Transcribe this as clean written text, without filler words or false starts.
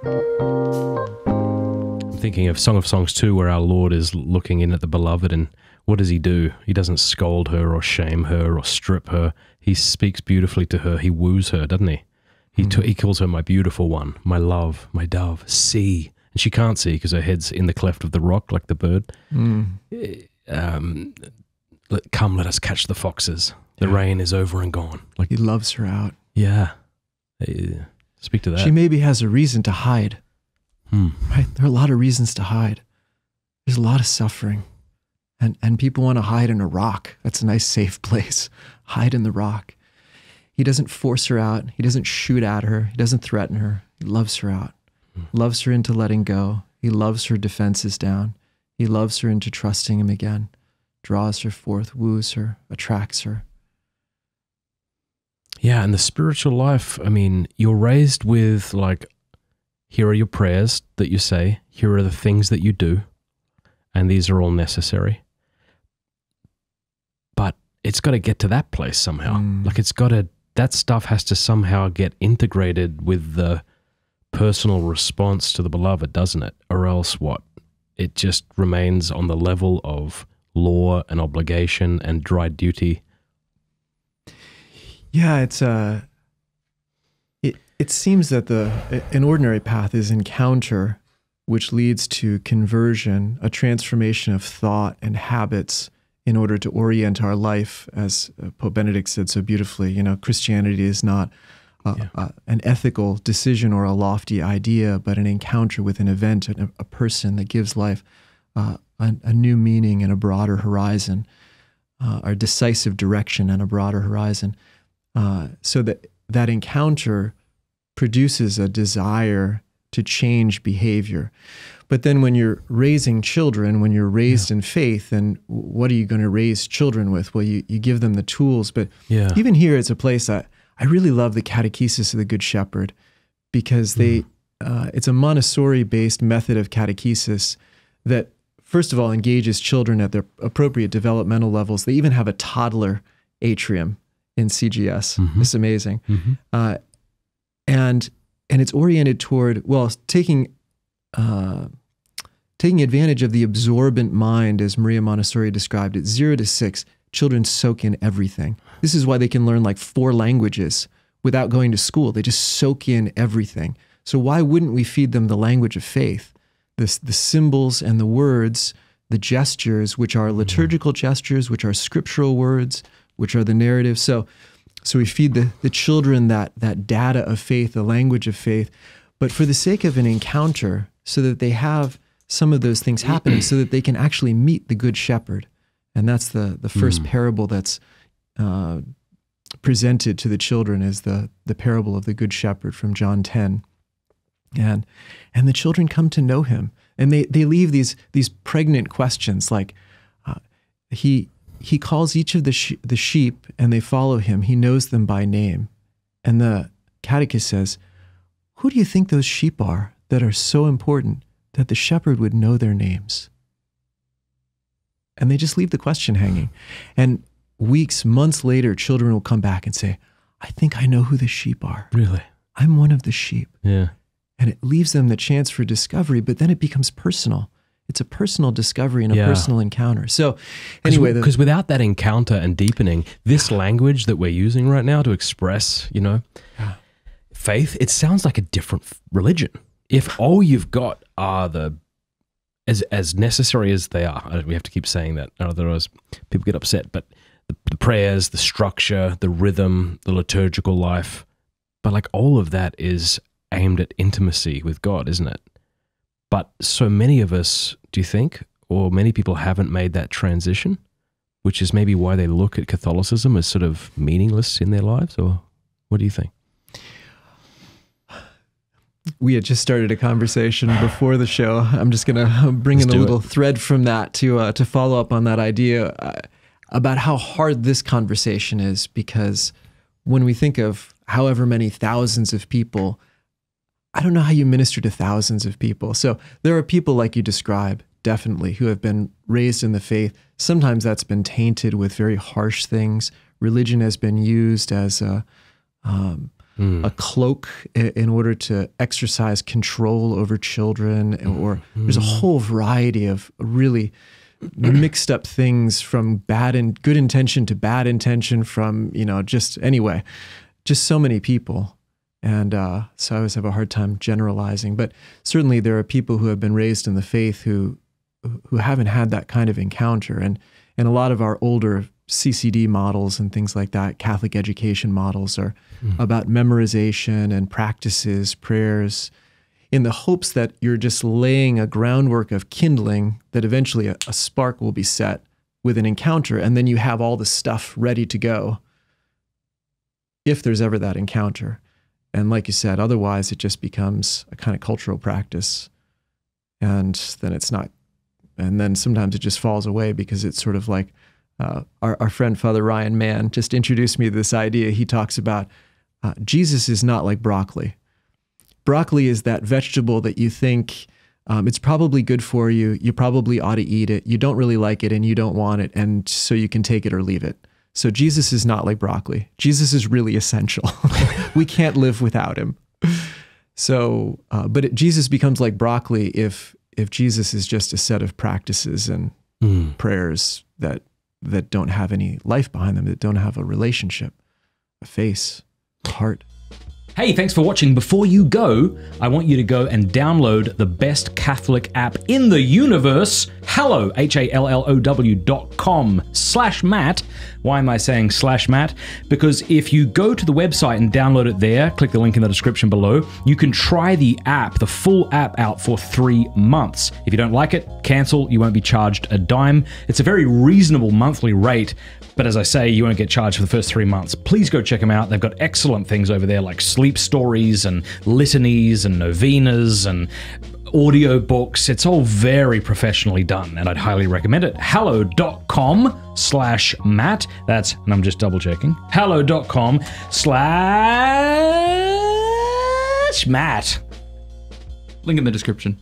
I'm thinking of Song of Songs 2, where our Lord is looking in at the beloved, and what does he do? He doesn't scold her or shame her or strip her. He speaks beautifully to her. He woos her, doesn't he? He calls her my beautiful one, my love, my dove, see. And she can't see because her head's in the cleft of the rock like the bird. Come, let us catch the foxes. The rain is over and gone. Like he loves her out. Yeah. Speak to that. She maybe has a reason to hide. Right? There are a lot of reasons to hide. There's a lot of suffering. And people want to hide in a rock. That's a nice safe place. Hide in the rock. He doesn't force her out. He doesn't shoot at her. He doesn't threaten her. He loves her out. Loves her into letting go. He loves her defenses down. He loves her into trusting him again. Draws her forth, woos her, attracts her. Yeah, and the spiritual life, I mean, you're raised with like, here are your prayers that you say, here are the things that you do, and these are all necessary. But it's got to get to that place somehow. Like that stuff has to somehow get integrated with the personal response to the beloved, doesn't it? Or else what? It just remains on the level of law and obligation and dry duty. Yeah, it seems that an ordinary path is encounter, which leads to conversion, a transformation of thought and habits in order to orient our life, as Pope Benedict said so beautifully. You know, Christianity is not an ethical decision or a lofty idea, but an encounter with an event, a person that gives life a new meaning and a broader horizon, or decisive direction and a broader horizon. So that encounter produces a desire to change behavior. But then when you're raising children, when you're raised in faith, then what are you going to raise children with? Well, you give them the tools. But even here, it's a place that I really love the catechesis of the Good Shepherd, because it's a Montessori-based method of catechesis that, first of all, engages children at their appropriate developmental levels. They even have a toddler atrium in CGS. It's amazing. And it's oriented toward, well, taking advantage of the absorbent mind, as Maria Montessori described it. 0 to 6, children soak in everything. This is why they can learn like 4 languages without going to school. They just soak in everything. So why wouldn't we feed them the language of faith? The symbols and the words, the gestures, which are liturgical gestures, which are scriptural words, which are the narrative. So we feed the children that data of faith, the language of faith, but for the sake of an encounter, so that they have some of those things happening, so that they can actually meet the Good Shepherd. And that's the first parable that's presented to the children, is the parable of the Good Shepherd from John 10. And the children come to know him, and they leave these pregnant questions like, he calls each of the sheep, and they follow him. He knows them by name. And the catechist says, who do you think those sheep are that are so important that the shepherd would know their names? And they just leave the question hanging. And weeks, months later, children will come back and say, I think I know who the sheep are. Really? I'm one of the sheep. Yeah. And it leaves them the chance for discovery, but then it becomes personal. It's a personal discovery and a personal encounter. So anyway, because without that encounter and deepening, this language that we're using right now to express, faith, it sounds like a different religion. If all you've got are as necessary as they are, we have to keep saying that, otherwise people get upset, but the prayers, the structure, the rhythm, the liturgical life, but like all of that is aimed at intimacy with God, isn't it? But so many of us, do you think, or many people haven't made that transition, which is maybe why they look at Catholicism as sort of meaningless in their lives, or what do you think? We had just started a conversation before the show. I'm just going to bring in a little thread from that to follow up on that idea about how hard this conversation is, because when we think of however many thousands of people, I don't know how you minister to thousands of people. So there are people like you describe, definitely, who have been raised in the faith. Sometimes that's been tainted with very harsh things. Religion has been used as a a cloak in order to exercise control over children, or there's a whole variety of really mixed up things, from bad and good intention to bad intention, from, just so many people. And so I always have a hard time generalizing, but certainly there are people who have been raised in the faith who haven't had that kind of encounter. And a lot of our older CCD models and things like that, Catholic education models, are about memorization and practices, prayers, in the hopes that you're just laying a groundwork of kindling, that eventually a spark will be set with an encounter, and then you have all the stuff ready to go if there's ever that encounter. And like you said, otherwise it just becomes a kind of cultural practice, and then it's not, and then sometimes it just falls away, because it's sort of like our friend Father Ryan Mann just introduced me to this idea. He talks about Jesus is not like broccoli. Broccoli is that vegetable that you think it's probably good for you. You probably ought to eat it. You don't really like it and you don't want it, and so you can take it or leave it. So Jesus is not like broccoli. Jesus is really essential. We can't live without him. So, Jesus becomes like broccoli if Jesus is just a set of practices and prayers that don't have any life behind them, that don't have a relationship, a face, a heart. Hey, thanks for watching. Before you go, I want you to go and download the best Catholic app in the universe, Hallow, HALLOW.com/Matt. Why am I saying /Matt? Because if you go to the website and download it there, click the link in the description below, you can try the app, the full app, out for 3 months. If you don't like it, cancel. You won't be charged a dime. It's a very reasonable monthly rate, but as I say, you won't get charged for the first 3 months. Please go check them out. They've got excellent things over there, like sleep stories and litanies and novenas and audio books. It's all very professionally done, and I'd highly recommend it. Hallow.com/Matt. That's, and I'm just double checking, Hallow.com/Matt. Link in the description.